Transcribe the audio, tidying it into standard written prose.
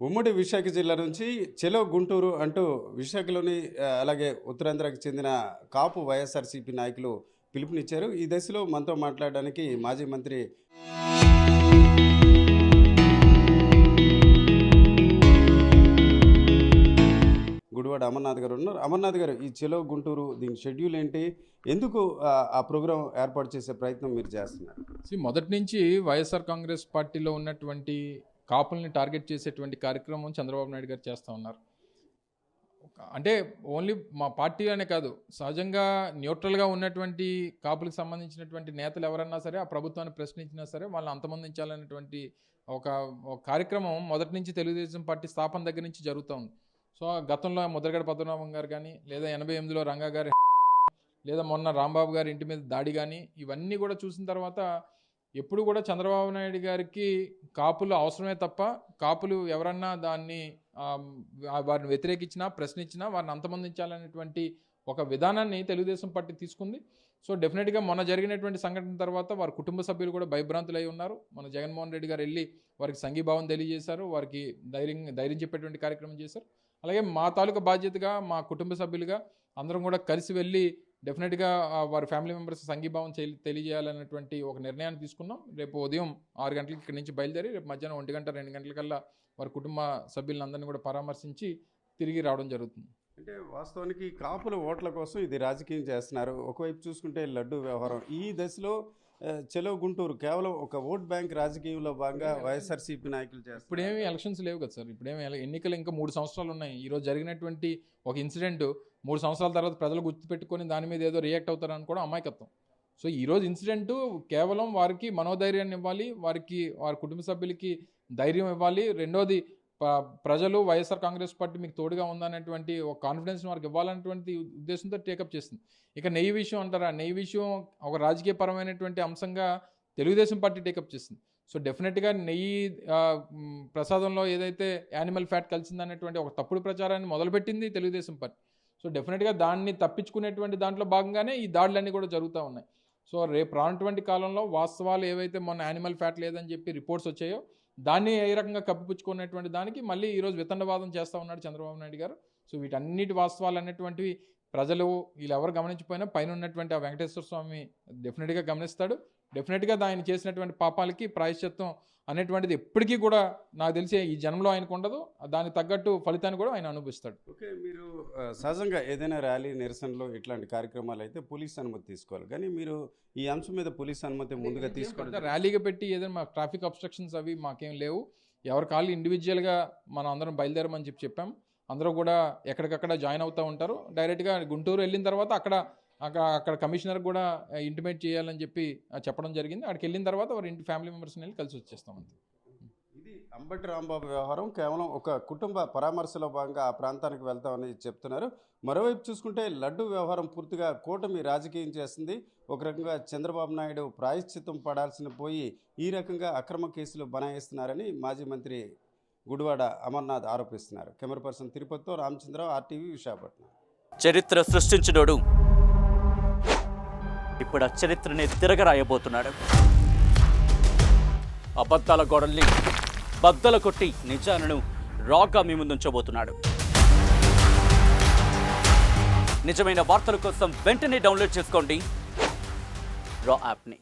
ఉమ్మడి విశాఖ జిల్లా నుంచి చెలో గుంటూరు అంటూ విశాఖలోని అలాగే ఉత్తరాంధ్రకు చెందిన కాపు వైఎస్ఆర్సీపీ నాయకులు పిలుపునిచ్చారు. ఈ దశలో మనతో మాట్లాడడానికి మాజీ మంత్రి గుడివాడ అమర్నాథ్ గారు ఉన్నారు. అమర్నాథ్ గారు, ఈ చెలో గుంటూరు దీని షెడ్యూల్ ఏంటి? ఎందుకు ఆ ప్రోగ్రాం ఏర్పాటు చేసే ప్రయత్నం మీరు చేస్తున్నారు? మొదటి నుంచి వైఎస్ఆర్ కాంగ్రెస్ పార్టీలో ఉన్నటువంటి కాపుల్ని టార్గెట్ చేసేటువంటి కార్యక్రమం చంద్రబాబు నాయుడు గారు చేస్తూ ఉన్నారు. అంటే ఓన్లీ మా పార్టీ అనే కాదు, సహజంగా న్యూట్రల్గా ఉన్నటువంటి కాపులకు సంబంధించినటువంటి నేతలు ఎవరన్నా సరే ఆ ప్రభుత్వాన్ని ప్రశ్నించినా సరే వాళ్ళని అంతమొందించాలనేటువంటి ఒక కార్యక్రమం మొదటి నుంచి తెలుగుదేశం పార్టీ స్థాపన దగ్గర నుంచి జరుగుతూ ఉంది. సో గతంలో ముద్రగడ పద్మనాభం గారు కానీ, లేదా 88లో రంగా గారి, లేదా మొన్న రాంబాబు గారి ఇంటి మీద దాడి కానీ, ఇవన్నీ కూడా చూసిన తర్వాత ఎప్పుడు కూడా చంద్రబాబు నాయుడు గారికి కాపులు అవసరమే తప్ప కాపులు ఎవరన్నా దాన్ని వారిని వ్యతిరేకించినా ప్రశ్నించినా వారిని అంతమొందించాలనేటువంటి ఒక విధానాన్ని తెలుగుదేశం పార్టీ తీసుకుంది. సో డెఫినెట్గా మొన్న జరిగినటువంటి సంఘటన తర్వాత వారి కుటుంబ సభ్యులు కూడా భయభ్రాంతులై ఉన్నారు. మన జగన్మోహన్ రెడ్డి గారు వెళ్ళి వారికి సంఘీభావం తెలియజేశారు, వారికి ధైర్యం చెప్పేటువంటి కార్యక్రమం చేశారు. అలాగే మా తాలూకా బాధ్యతగా మా కుటుంబ సభ్యులుగా అందరం కూడా కలిసి వెళ్ళి డెఫినెట్గా వారి ఫ్యామిలీ మెంబర్స్ సంఘీభావం తెలియజేయాలనేటువంటి ఒక నిర్ణయాన్ని తీసుకున్నాం. రేపు ఉదయం 6 గంటలకి ఇక్కడి నుంచి బయలుదేరి రేపు మధ్యాహ్నం 1 గంట 2 గంటలకల్లా వారి కుటుంబ సభ్యులందరినీ కూడా పరామర్శించి తిరిగి రావడం జరుగుతుంది. అంటే వాస్తవానికి కాపుల ఓట్ల కోసం ఇది రాజకీయం చేస్తున్నారు. ఒకవైపు చూసుకుంటే లడ్డు వ్యవహారం, ఈ దశలో చెలో గుంటూరు కేవలం ఒక ఓట్ బ్యాంక్ రాజకీయంలో భాగంగా వైఎస్ఆర్సీపీ నాయకులు చేస్తారు. ఇప్పుడేమి ఎలక్షన్స్ లేవు కదా సార్, ఇప్పుడేమి ఎన్నికలు ఇంకా 3 సంవత్సరాలు ఉన్నాయి. ఈరోజు జరిగినటువంటి ఒక ఇన్సిడెంట్ 3 సంవత్సరాల తర్వాత ప్రజలు గుర్తుపెట్టుకొని దాని మీద ఏదో రియాక్ట్ అవుతారని కూడా అమాయకత్వం. సో ఈరోజు ఇన్సిడెంట్ కేవలం వారికి మనోధైర్యాన్ని ఇవ్వాలి, వారి కుటుంబ సభ్యులకి ధైర్యం ఇవ్వాలి. రెండోది ప్రజలు వైఎస్ఆర్ కాంగ్రెస్ పార్టీ మీకు తోడుగా ఉందనేటువంటి ఒక కాన్ఫిడెన్స్ వారికి ఇవ్వాలనేటువంటి ఉద్దేశంతో టేకప్ చేస్తుంది. ఇక నెయ్యి విషయం అంటారా, నెయ్యి విషయం ఒక రాజకీయపరమైనటువంటి అంశంగా తెలుగుదేశం పార్టీ టేకప్ చేస్తుంది. సో డెఫినెట్గా నెయ్యి ప్రసాదంలో ఏదైతే యానిమల్ ఫ్యాట్ కలిసిందనేటువంటి ఒక తప్పుడు ప్రచారాన్ని మొదలుపెట్టింది తెలుగుదేశం పార్టీ. సో డెఫినెట్గా దాన్ని తప్పించుకునేటువంటి దాంట్లో భాగంగానే ఈ దాడులన్నీ కూడా జరుగుతూ ఉన్నాయి. సో రేపు రానటువంటి కాలంలో వాస్తవాలు ఏవైతే మొన్న యానిమల్ ఫ్యాట్ లేదని చెప్పి రిపోర్ట్స్ వచ్చాయో దాన్ని ఏ రకంగా కప్పిపుచ్చుకునేటువంటి దానికి మళ్ళీ ఈరోజు వితండవాదం చేస్తూ ఉన్నాడు చంద్రబాబు నాయుడు గారు. సో వీటన్నిటి వాస్తవాలు అనేటువంటివి ప్రజలు వీళ్ళు ఎవరు గమనించిపోయినా పైన ఉన్నటువంటి ఆ వెంకటేశ్వర స్వామి డెఫినెట్గా గమనిస్తాడు. డెఫినెట్గా ఆయన చేసినటువంటి పాపాలకి ప్రాయశ్చిత్తం అనేటువంటిది ఎప్పటికీ కూడా నాకు తెలిసి ఈ జన్మలో ఆయనకు ఉండదు. దానికి తగ్గట్టు ఫలితాన్ని కూడా ఆయన అనుభవిస్తాడు. ఓకే, మీరు సహజంగా ఏదైనా ర్యాలీ నిరసనలో ఇట్లాంటి కార్యక్రమాలు అయితే పోలీస్ అనుమతి తీసుకోవాలి, కానీ మీరు ఈ అంశం మీద పోలీస్ అనుమతి ముందుగా తీసుకోవాలి. ర్యాలీగా పెట్టి ఏదైనా మా ట్రాఫిక్ అబ్స్ట్రక్షన్స్ అవి మాకేం లేవు. ఎవరి కాళ్ళు ఇండివిజువల్గా మనం అందరం బయలుదేరమని చెప్పాం. అందరూ కూడా ఎక్కడికక్కడ జాయిన్ అవుతూ ఉంటారు. డైరెక్ట్గా గుంటూరు వెళ్ళిన తర్వాత అక్కడ కమిషనర్ కూడా ఇంటిమేట్ చేయాలని చెప్పడం జరిగింది. అక్కడికి వెళ్ళిన తర్వాత వారి ఇంటి ఫ్యామిలీ మెంబర్స్ని వెళ్ళి కలిసి వచ్చేస్తామంతే. ఇది అంబటి రాంబాబు వ్యవహారం కేవలం ఒక కుటుంబ పరామర్శలో భాగంగా ఆ ప్రాంతానికి వెళ్తామని చెప్తున్నారు. మరోవైపు చూసుకుంటే లడ్డు వ్యవహారం పూర్తిగా కూటమి రాజకీయం చేస్తుంది. ఒక రకంగా చంద్రబాబు నాయుడు ప్రాయశ్చిత్తం పడాల్సిన పోయి ఈ రకంగా అక్రమ కేసులు బనాయిస్తున్నారని మాజీ మంత్రి గుడివాడ అమర్నాథ్ ఆరోపిస్తున్నారు. కెమెరా పర్సన్ తిరుపతితో రామచంద్రరావు, RTV, విశాఖపట్నం. చరిత్ర సృష్టించినోడు ఇప్పుడు ఆ చరిత్రని తిరగరాయబోతున్నాడు. అబద్ధాల గోడల్ని బద్దలు కొట్టి నిజాలను రాగా మీ ముందుంచబోతున్నాడు. నిజమైన వార్తల కోసం వెంటనే డౌన్లోడ్ చేసుకోండి రా యాప్ని.